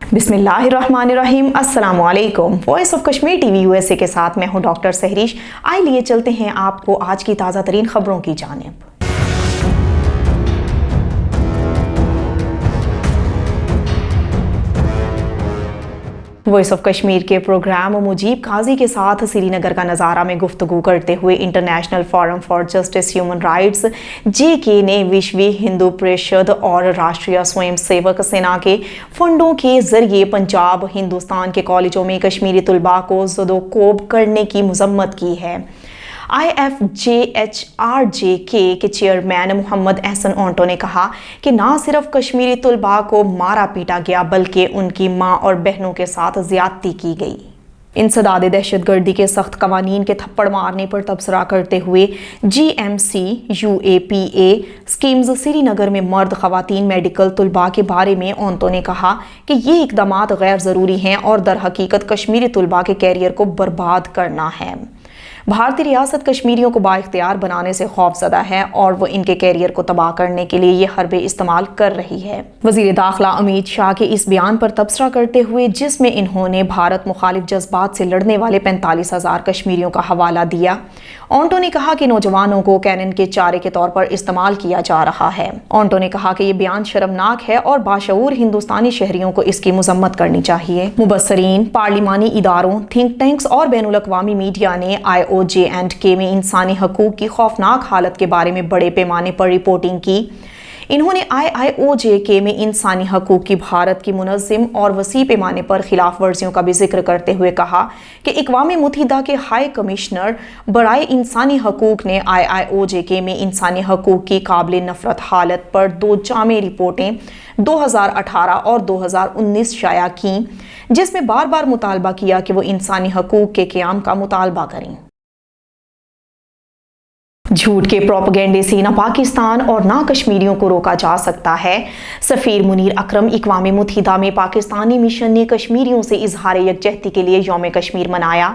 बिस्मिल्लाहिर्रहमानिर्रहीम। अस्सलाम वालेकुम। Voice of Kashmir TV USA के साथ मैं हूं डॉक्टर सहरीश। आइए चलते हैं आपको आज की ताज़ा तरीन खबरों की जानिब। वॉइस ऑफ कश्मीर के प्रोग्राम मुजीब काजी के साथ श्रीनगर का नज़ारा में गुफ्तगू करते हुए international forum for justice human rights JK ने विश्व हिंदू परिषद और राष्ट्रीय स्वयंसेवक सेना के फंडों के जरिए पंजाब हिंदुस्तान के कॉलेजों में कश्मीरी तलबा को ज़दोकोब करने की मजम्मत की है। IFJHRJK के चेयरमैन मोहम्मद एहसन ऑन्टो ने कहा कि ना सिर्फ कश्मीरी तलबा को मारा पीटा गया बल्कि उनकी माँ और बहनों के साथ ज्यादती की गई। इंसदाद दहशतगर्दी के सख्त कवानीन के थप्पड़ मारने पर तबसरा करते हुए GMC UAPA स्कीम्स श्रीनगर में मर्द खवातीन मेडिकल तलबा के बारे में ऑन्टो ने कहा कि ये इकदामात गैर ज़रूरी हैं और दर हकीकत कश्मीरी तलबा के कैरियर को बर्बाद करना है। भारतीय रियासत कश्मीरियों को बाइख्तियार बनाने से खौफजदा है और वो इनके कैरियर को तबाह करने के लिए ये हरबे इस्तेमाल कर रही है। वज़ीर दाखिला अमित शाह के इस बयान पर तबसरा करते हुए जिसमें इन्होंने भारत मुखालिफ जज्बात से लड़ने वाले 45,000 कश्मीरियों का हवाला दिया, ऑन्टो ने कहा कि नौजवानों को कैनन के चारे के तौर पर इस्तेमाल किया जा रहा है। ऑन्टो ने कहा कि ये बयान शर्मनाक है और बाशऊर हिंदुस्तानी शहरियों को इसकी मजम्मत करनी चाहिए। मुबस्सरीन, पार्लिमानी इदारों, थिंक टैंक्स और बैनुल अक़वामी मीडिया ने IOJ&K में इंसानी हकूक़ की खौफनाक हालत के बारे में बड़े पैमाने पर रिपोर्टिंग की। इन्होंने IOJ&K में इंसानी हकूक़ की भारत की मुनज़्ज़म और वसी पैमाने पर खिलाफ वर्जियों का भी जिक्र करते हुए कहा कि अक़वाम मुत्तहिदा के हाई कमिश्नर बराए इंसानी हकूक़ ने IOJ&K में इंसानी हकूक़ की काबिल नफ़रत हालत पर 2 जामे रिपोर्टें 2018 और 2019 शाया की, जिसमें बार बार मुतालबा किया कि वो इंसानी हकूक़ के क़याम का मुतालबा करें। झूठ के प्रोपेगेंडे से न पाकिस्तान और ना कश्मीरियों को रोका जा सकता है। सफ़ीर मुनीर अकरम अक़वाम मुत्तहिदा में पाकिस्तानी मिशन ने कश्मीरियों से इजहार यकजहती के लिए यौम कश्मीर मनाया।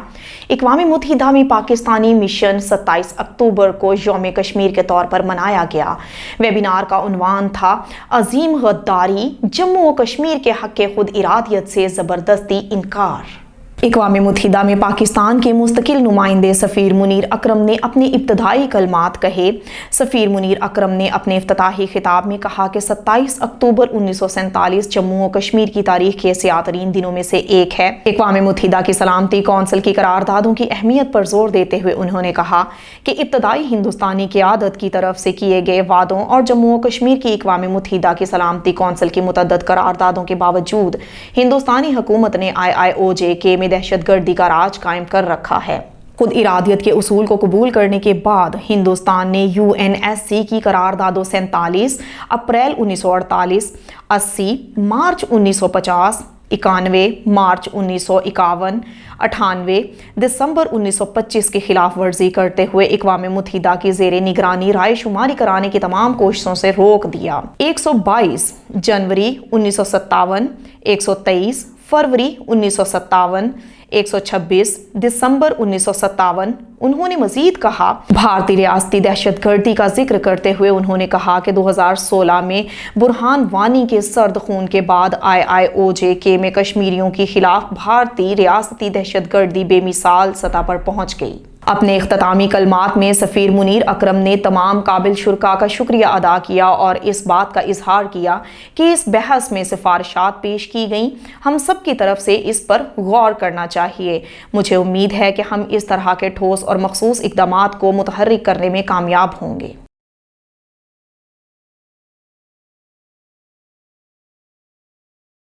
अक़वाम मुत्तहिदा में पाकिस्तानी मिशन 27 अक्टूबर को यौम कश्मीर के तौर पर मनाया गया। वेबिनार का उन्वान था अजीम गद्दारी, जम्मू और कश्मीर के हक़ खुद इरादियत से ज़बरदस्ती इनकार। अक़वाम मुत्तहिदा में पाकिस्तान के मुस्तकिल नुमाइंदे सफ़ीर मुनीर अकरम ने अपने इब्तदाई कलमात कहे। सफ़ीर मुनीर अकरम ने अपने इफ्तिताही खिताब में कहा कि 27 अक्टूबर 1947 जम्मू और कश्मीर की तारीख के सियातरीन दिनों में से एक है। अक़वाम मुत्तहिदा की सलामती कौंसिल की करारदादों की अहमियत पर जोर देते हुए उन्होंने कहा कि इब्तदाई हिंदुस्तानी क़यादत की तरफ से किए गए वादों और जम्मू और कश्मीर की अक़वाम मुत्तहिदा की सलामती कौंसिल की मुतअद्दिद करारदादों के बावजूद हिंदुस्तानी हुकूमत ने IOJ&K में दहशतगर्दी का राज कायम कर रखा है। खुद इरादियत के उसूल को कबूल करने के बाद हिंदुस्तान ने UNSC की करारदादों 47 अप्रैल 1948, 80 मार्च 1950, 91 मार्च 1951, 98 दिसंबर 1925 की खिलाफ वर्जी करते हुए अक़वाम मुत्तहिदा की ज़ेरे निगरानी राय शुमारी कराने की तमाम कोशिशों से रोक दिया। 122 जनवरी 1957, 123 फरवरी 1957, 126 दिसंबर 1957। उन्होंने मजीद कहा, भारतीय रियासती दहशतगर्दी का जिक्र करते हुए उन्होंने कहा कि 2016 में बुरहान वानी के सर्द खून के बाद IOJ&K में कश्मीरियों के खिलाफ भारतीय रियासती दहशतगर्दी बेमिसाल सतह पर पहुंच गई। अपने इख्तितामी कलमात में सफ़ीर मुनीर अकरम ने तमाम काबिल शुरका का शुक्रिया अदा किया और इस बात का इजहार किया कि इस बहस में सिफारिशात पेश की गईं, हम सब की तरफ से इस पर गौर करना चाहिए। मुझे उम्मीद है कि हम इस तरह के ठोस और मखसूस इक़दामात को मुतहर्रिक करने में कामयाब होंगे।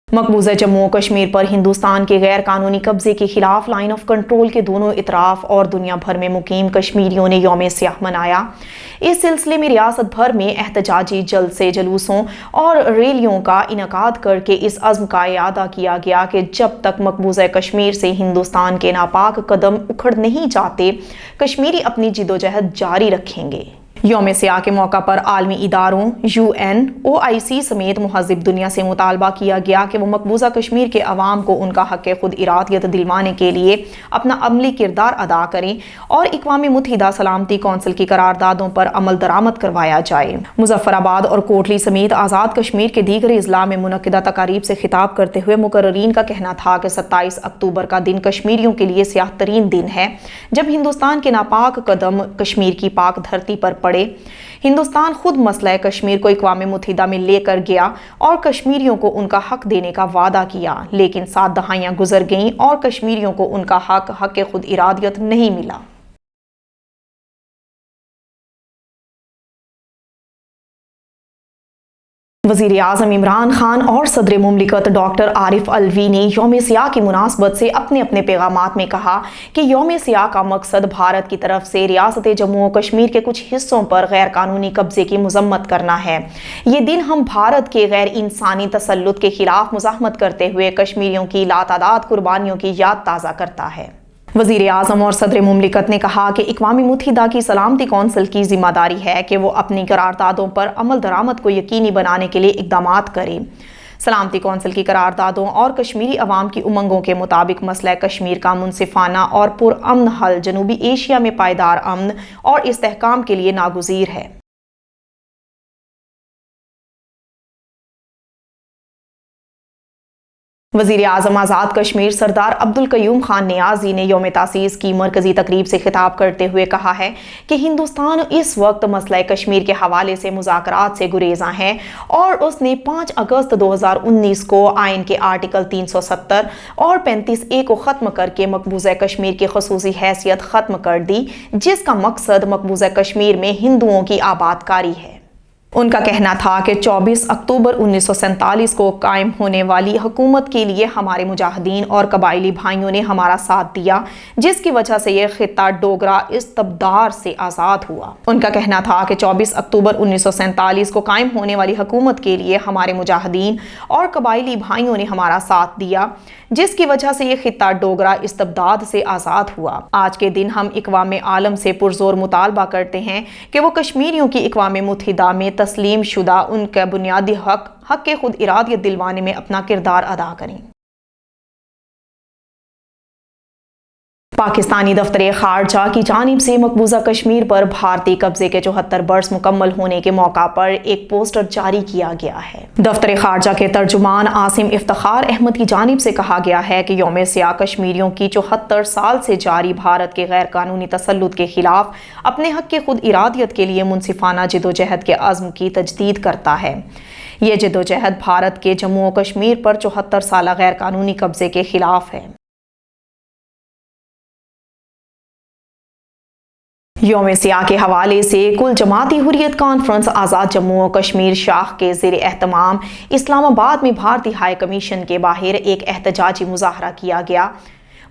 मकबूजा जम्मू और कश्मीर पर हिंदुस्तान के गैर कानूनी कब्जे के खिलाफ लाइन ऑफ कंट्रोल के दोनों इतराफ और दुनिया भर में मुकीम कश्मीरियों ने यौम स्याह मनाया। इस सिलसिले में रियासत भर में एहतजाजी जलसे, जुलूसों और रैलियों का इनकाद करके इस अज़्म का इयादा किया गया कि जब तक मकबूजा कश्मीर से हिंदुस्तान के नापाक कदम उखड़ नहीं जाते, कश्मीरी अपनी जिदोजहद जारी रखेंगे। یوم سیاہ کے موقع پر عالمی اداروں UN OIC سمیت مہذب دنیا سے مطالبہ کیا گیا کہ وہ مقبوضہ کشمیر کے عوام کو ان کا حق خود ارادیت دلوانے کے لیے اپنا عملی کردار ادا کریں اور اقوام متحدہ سلامتی کونسل کی قراردادوں پر عمل درآمد کروایا جائے۔ مظفر آباد اور کوٹلی سمیت آزاد کشمیر کے دیگر اضلاع میں منعقدہ تقاریب سے خطاب کرتے ہوئے مقررین کا کہنا تھا کہ 27 اکتوبر کا دن کشمیریوں کے لیے سیاہ ترین دن ہے، جب ہندوستان کے ناپاک قدم کشمیر کی پاک دھرتی پر پڑے۔ ہندوستان خود مسئلہ کشمیر کو اقوام متحدہ میں لے کر گیا اور کشمیریوں کو ان کا حق دینے کا وعدہ کیا، لیکن 7 دہائیاں گزر گئیں اور کشمیریوں کو ان کا حق خود ارادیت نہیں ملا۔ وزیر اعظم عمران خان اور صدر مملکت ڈاکٹر عارف علوی نے یوم سیاہ کی مناسبت سے اپنے پیغامات میں کہا کہ یوم سیاہ کا مقصد بھارت کی طرف سے ریاست جموں و کشمیر کے کچھ حصوں پر غیر قانونی قبضے کی مذمت کرنا ہے۔ یہ دن ہم بھارت کے غیر انسانی تسلط کے خلاف مزاحمت کرتے ہوئے کشمیریوں کی لاتعداد قربانیوں کی یاد تازہ کرتا ہے۔ وزیر اعظم اور صدر مملکت نے کہا کہ اقوام متحدہ کی سلامتی کونسل کی ذمہ داری ہے کہ وہ اپنی قراردادوں پر عمل درآمد کو یقینی بنانے کے لیے اقدامات کرے۔ سلامتی کونسل کی قراردادوں اور کشمیری عوام کی امنگوں کے مطابق مسئلہ کشمیر کا منصفانہ اور پرامن حل جنوبی ایشیا میں پائیدار امن اور استحکام کے لیے ناگزیر ہے۔ وزیر اعظم آزاد کشمیر سردار عبدالقیوم خان نیازی نے یوم تاسیس کی مرکزی تقریب سے خطاب کرتے ہوئے کہا ہے کہ ہندوستان اس وقت مسئلہ کشمیر کے حوالے سے مذاکرات سے گریزاں ہے اور اس نے 5 اگست 2019 کو آئین کے آرٹیکل 370 اور 35A کو ختم کر کے مقبوضہ کشمیر کی خصوصی حیثیت ختم کر دی، جس کا مقصد مقبوضہ کشمیر میں ہندوؤں کی آباد کاری ہے۔ ان کا کہنا تھا کہ 24 اکتوبر 1947 کو قائم ہونے والی حکومت کے لیے ہمارے مجاہدین اور قبائلی بھائیوں نے ہمارا ساتھ دیا، جس کی وجہ سے یہ خطہ ڈوگرا استبداد سے آزاد ہوا۔ ان کا کہنا تھا کہ 24 اکتوبر 1947 کو قائم ہونے والی حکومت کے لیے ہمارے مجاہدین اور قبائلی بھائیوں نے ہمارا ساتھ دیا، جس کی وجہ سے یہ خطہ ڈوگرا استبداد سے آزاد ہوا۔ آج کے دن ہم اقوام عالم سے پرزور مطالبہ کرتے ہیں کہ وہ کشمیریوں کی اقوام متحدہ میں تسلیم شدہ ان کا بنیادی حق خود ارادیت دلوانے میں اپنا کردار ادا کریں۔ پاکستانی دفتر خارجہ کی جانب سے مقبوضہ کشمیر پر بھارتی قبضے کے 74 برس مکمل ہونے کے موقع پر ایک پوسٹر جاری کیا گیا ہے۔ دفتر خارجہ کے ترجمان عاصم افتخار احمد کی جانب سے کہا گیا ہے کہ یوم سیاہ کشمیریوں کی 74 سال سے جاری بھارت کے غیر قانونی تسلط کے خلاف اپنے حق خود ارادیت کے لیے منصفانہ جدوجہد کے عزم کی تجدید کرتا ہے۔ یہ جدوجہد بھارت کے جموں و کشمیر پر 74 سالہ غیر قانونی قبضے کے خلاف ہے۔ یوم سیاہ کے حوالے سے کل جماعتی حریت کانفرنس آزاد جموں و کشمیر شاخ کے زیر اہتمام اسلام آباد میں بھارتی ہائی کمیشن کے باہر ایک احتجاجی مظاہرہ کیا گیا۔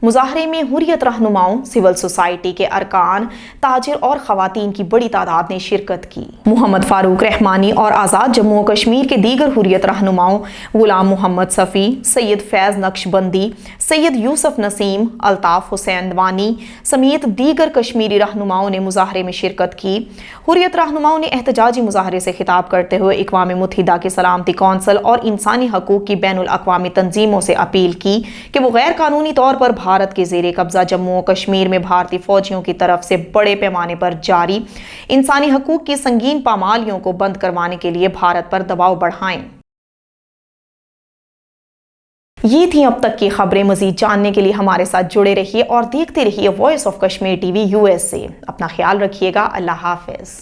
مظاہرے میں حریت رہنماؤں، سول سوسائٹی کے ارکان، تاجر اور خواتین کی بڑی تعداد نے شرکت کی۔ محمد فاروق رحمانی اور آزاد جموں و کشمیر کے دیگر حریت رہنماؤں غلام محمد صفی، سید فیض نقشبندی، سید یوسف نسیم، الطاف حسین وانی سمیت دیگر کشمیری رہنماؤں نے مظاہرے میں شرکت کی۔ حریت رہنماؤں نے احتجاجی مظاہرے سے خطاب کرتے ہوئے اقوام متحدہ کی سلامتی کونسل اور انسانی حقوق کی بین الاقوامی تنظیموں سے اپیل کی کہ وہ غیر قانونی طور پر بھارت کے زیر قبضہ جموں و کشمیر میں بھارتی فوجیوں کی طرف سے بڑے پیمانے پر جاری انسانی حقوق کی سنگین پامالیوں کو بند کروانے کے لیے بھارت پر دباؤ بڑھائیں۔ یہ تھیں اب تک کی خبریں۔ مزید جاننے کے لیے ہمارے ساتھ جڑے رہیے اور دیکھتے رہیے وائس آف کشمیر ٹی وی USA۔ اپنا خیال رکھیے گا۔ اللہ حافظ۔